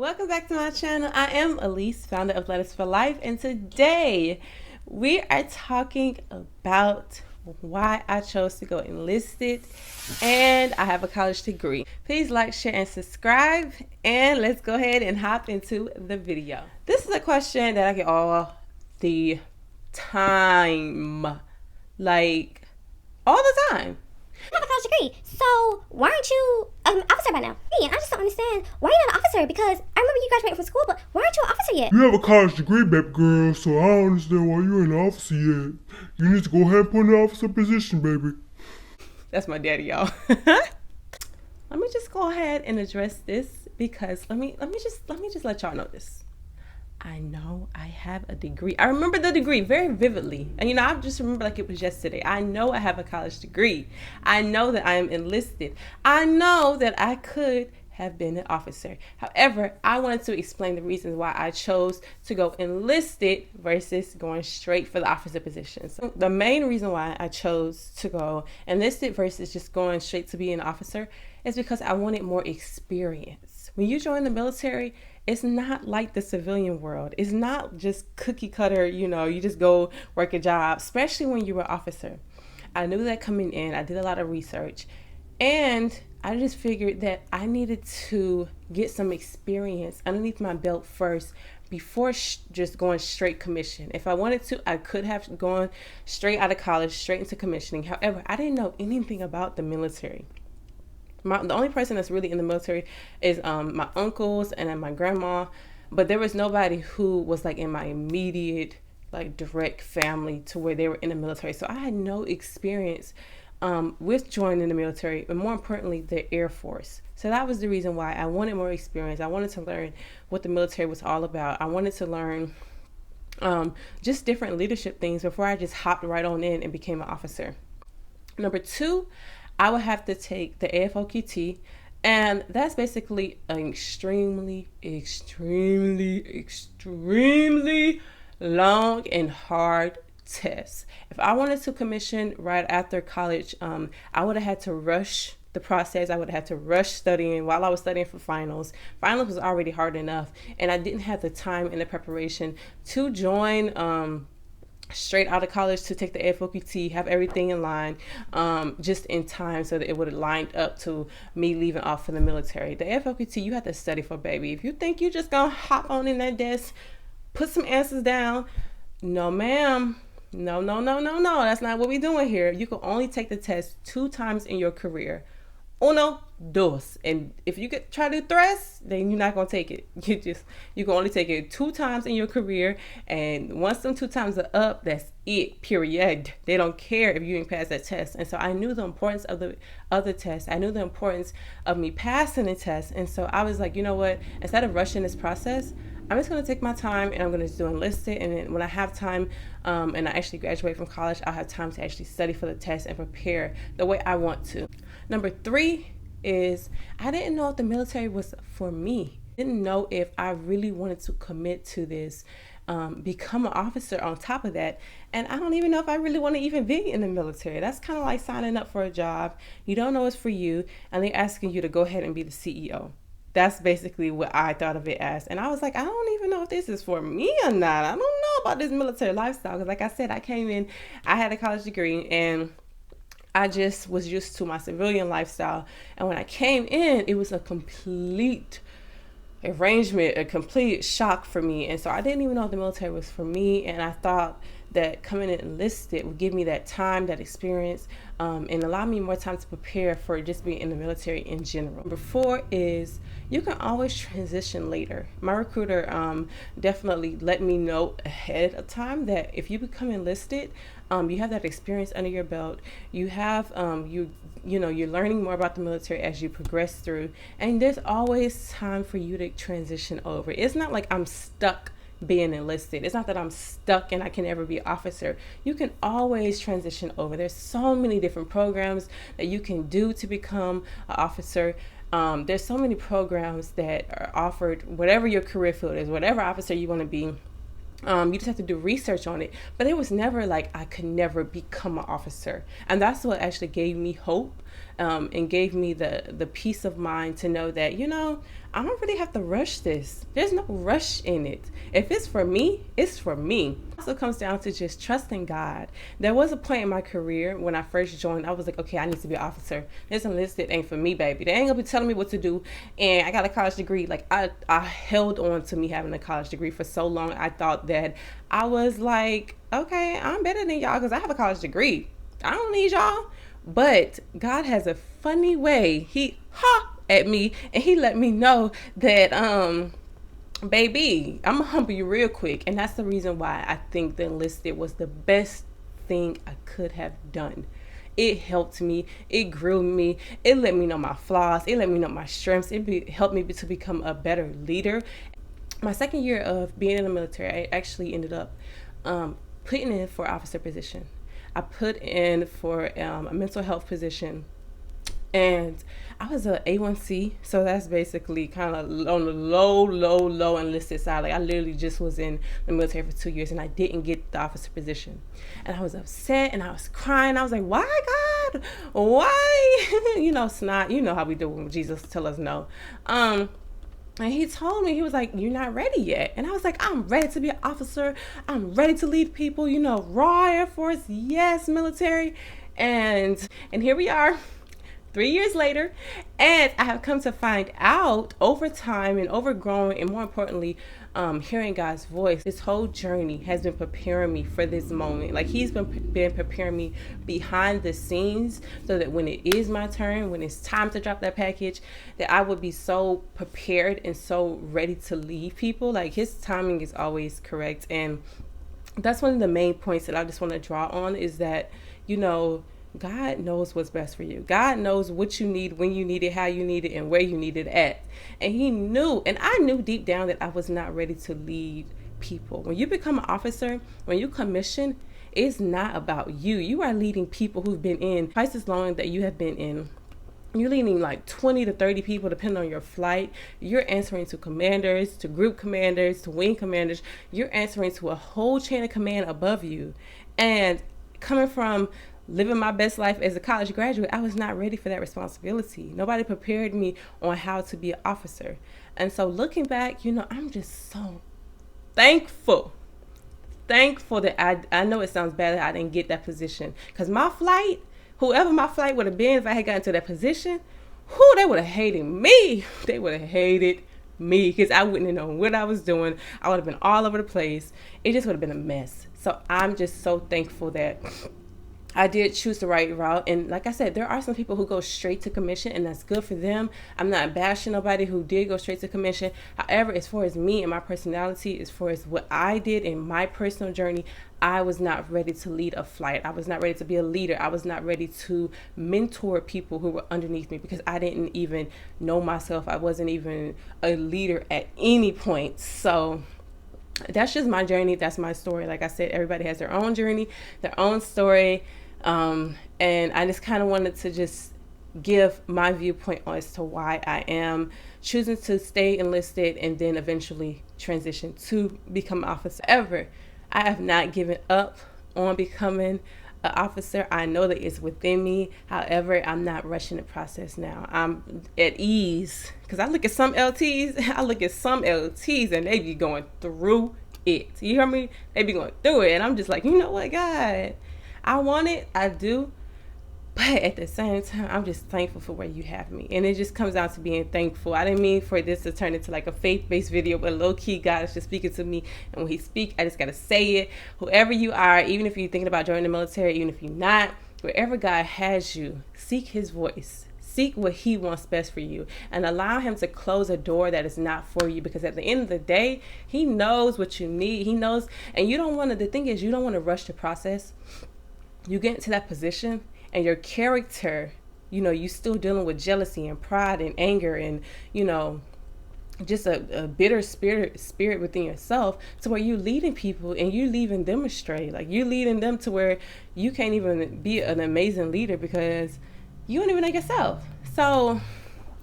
Welcome back to my channel. I am Elise, founder of Lettuce for Life, and today we are talking about why I chose to go enlisted and I have a college degree. Please like, share, and subscribe, and let's go ahead and hop into the video. This is a question that I get all the time, like all the time. I have a college degree, so why aren't you an officer by now? I just don't understand why you're not an officer, because I remember you graduated from school, but why aren't you an officer yet? You have a college degree, baby girl, so I don't understand why you ain't an officer yet. You need to go ahead and put in an officer position, baby. That's my daddy, y'all. Let me just go ahead and address this because let me just let y'all know this. I know I have a degree. I remember the degree very vividly. And I just remember like it was yesterday. I know I have a college degree. I know that I am enlisted. I know that I could have been an officer. However, I wanted to explain the reasons why I chose to go enlisted versus going straight for the officer position. So the main reason why I chose to go enlisted versus just going straight to be an officer is because I wanted more experience. When you join the military, it's not like the civilian world. It's not just cookie cutter, you just go work a job, especially when you're an officer. I knew that coming in. I did a lot of research, and I just figured that I needed to get some experience underneath my belt first before just going straight commission. If I wanted to, I could have gone straight out of college, straight into commissioning. However, I didn't know anything about the military. The only person that's really in the military is my uncles and then my grandma, but there was nobody who was like in my immediate like direct family to where they were in the military. So I had no experience with joining the military, and more importantly, the Air Force. So that was the reason why I wanted more experience. I wanted to learn what the military was all about. I wanted to learn just different leadership things before I just hopped right on in and became an officer. Number two, I would have to take the FOPT, and that's basically an extremely long and hard test. If I wanted to commission right after college, I would have had to rush the process. I would have had to rush studying while I was studying for finals. Finals was already hard enough, and I didn't have the time and the preparation to join straight out of college to take the FOPT, have everything in line, just in time so that it would have lined up to me leaving off for the military. The FOPT, you have to study for, baby. If you think you just gonna hop on in that desk, put some answers down, no ma'am. No. That's not what we're doing here. You can only take the test 2 times in your career. Uno, dos. And if you could try to thresh, then you're not gonna take it. You can only take it 2 times in your career, and once them 2 times are up, that's it, period. They don't care if you didn't pass that test. And so I knew the importance of the other test. I knew the importance of me passing the test. And so I was like, you know what, instead of rushing this process, I'm just going to take my time and I'm going to do enlisted. And then when I have time and I actually graduate from college, I'll have time to actually study for the test and prepare the way I want to. Number 3 is I didn't know if the military was for me. Didn't know if I really wanted to commit to this, become an officer on top of that. And I don't even know if I really want to even be in the military. That's kind of like signing up for a job. You don't know it's for you, and they're asking you to go ahead and be the CEO. That's basically what I thought of it as. And I was like, I don't even know if this is for me or not. I don't know about this military lifestyle. Because like I said, I came in, I had a college degree, and I just was used to my civilian lifestyle. And when I came in, it was a complete arrangement, a complete shock for me. And so I didn't even know if the military was for me. And I thought that coming in enlisted would give me that time, that experience, and allow me more time to prepare for just being in the military in general. Number 4 is you can always transition later. My recruiter definitely let me know ahead of time that if you become enlisted, you have that experience under your belt. You have you're learning more about the military as you progress through, and there's always time for you to transition over. It's not like I'm stuck being enlisted. It's not that I'm stuck and I can never be an officer. You can always transition over. There's so many different programs that you can do to become an officer. There's so many programs that are offered, whatever your career field is, whatever officer you want to be. You just have to do research on it. But it was never like I could never become an officer. And that's what actually gave me hope and gave me the peace of mind to know that, you know, I don't really have to rush this. There's no rush in it. If it's for me, it's for me. It also comes down to just trusting God. There was a point in my career when I first joined, I was like, okay, I need to be an officer. This enlisted ain't for me, baby. They ain't gonna be telling me what to do. And I got a college degree. Like I held on to me having a college degree for so long. I thought that I was like, okay, I'm better than y'all because I have a college degree. I don't need y'all. But God has a funny way. He at me and he let me know that baby, I'm gonna humble you real quick. And that's the reason why I think the Enlisted was the best thing I could have done. It helped me, it grew me, it let me know my flaws, it let me know my strengths, helped me to become a better leader. My second year of being in the military, I actually ended up putting in for officer position. I put in for a mental health position, and I was a A1C, so that's basically kind of on the low enlisted side. Like I literally just was in the military for 2 years, and I didn't get the officer position, and I was upset, and I was crying. I was like, "Why, God? Why?" You know, snot. You know how we do when Jesus tell us no. And he told me, he was like, "You're not ready yet." And I was like, "I'm ready to be an officer. I'm ready to lead people. You know, raw Air Force, yes, military." And here we are, 3 years later, and I have come to find out over time and overgrowing, and more importantly, hearing God's voice. This whole journey has been preparing me for this moment. Like he's been preparing me behind the scenes so that when it is my turn, when it's time to drop that package, that I would be so prepared and so ready to lead people. Like his timing is always correct. And that's one of the main points that I just want to draw on is that, you know, God knows what's best for you. God knows what you need, when you need it, how you need it, and where you need it at. And he knew, and I knew deep down that I was not ready to lead people. When you become an officer, when you commission, it's not about you. You are leading people who've been in twice as long that you have been in. You're leading like 20 to 30 people depending on your flight. You're answering to commanders, to group commanders, to wing commanders. You're answering to a whole chain of command above you. And coming from living my best life as a college graduate, I was not ready for that responsibility. Nobody prepared me on how to be an officer. And so looking back, you know, I'm just so thankful that I know it sounds bad that I didn't get that position. Because my flight, whoever my flight would have been if I had gotten to that position, they would have hated me. They would have hated me because I wouldn't have known what I was doing. I would have been all over the place. It just would have been a mess. So I'm just so thankful that I did choose the right route. And like I said, there are some people who go straight to commission, and that's good for them. I'm not bashing nobody who did go straight to commission. However, as far as me and my personality, as far as what I did in my personal journey, I was not ready to lead a flight. I was not ready to be a leader. I was not ready to mentor people who were underneath me because I didn't even know myself. I wasn't even a leader at any point. So that's just my journey. That's my story. Like I said, everybody has their own journey, their own story. And I just kind of wanted to just give my viewpoint as to why I am choosing to stay enlisted and then eventually transition to become an officer. However, I have not given up on becoming an officer. I know that it's within me. However, I'm not rushing the process now. I'm at ease because I look at some LTs and they be going through it. You hear me? They be going through it. And I'm just like, you know what, God? I want it, I do, but at the same time, I'm just thankful for where you have me. And it just comes down to being thankful. I didn't mean for this to turn into like a faith-based video, but low-key, God is just speaking to me. And when he speaks, I just got to say it. Whoever you are, even if you're thinking about joining the military, even if you're not, wherever God has you, seek his voice. Seek what he wants best for you and allow him to close a door that is not for you, because at the end of the day, he knows what you need. He knows, and you don't want to, the thing is, you don't want to rush the process. You get into that position and your character, you know, you still dealing with jealousy and pride and anger and, you know, just a bitter spirit within yourself, to where you leading people and you leaving them astray. Like you leading them to where you can't even be an amazing leader because you don't even know yourself. So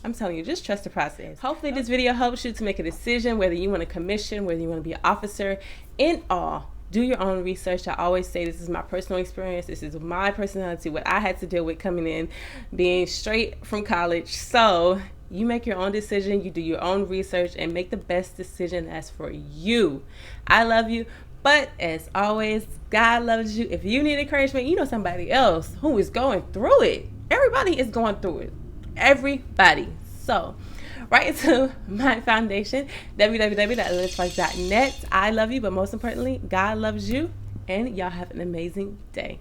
I'm telling you, just trust the process. Hopefully this video helps you to make a decision whether you want to commission, whether you want to be an officer. In all, do your own research. I always say this is my personal experience. This is my personality, what I had to deal with coming in, being straight from college. So you make your own decision, you do your own research, and make the best decision that's for you. I love you, but as always, God loves you. If you need encouragement, you know somebody else who is going through it. Everybody is going through it. Everybody. So right into my foundation, www.enlisted.net. I love you, but most importantly, God loves you, and y'all have an amazing day.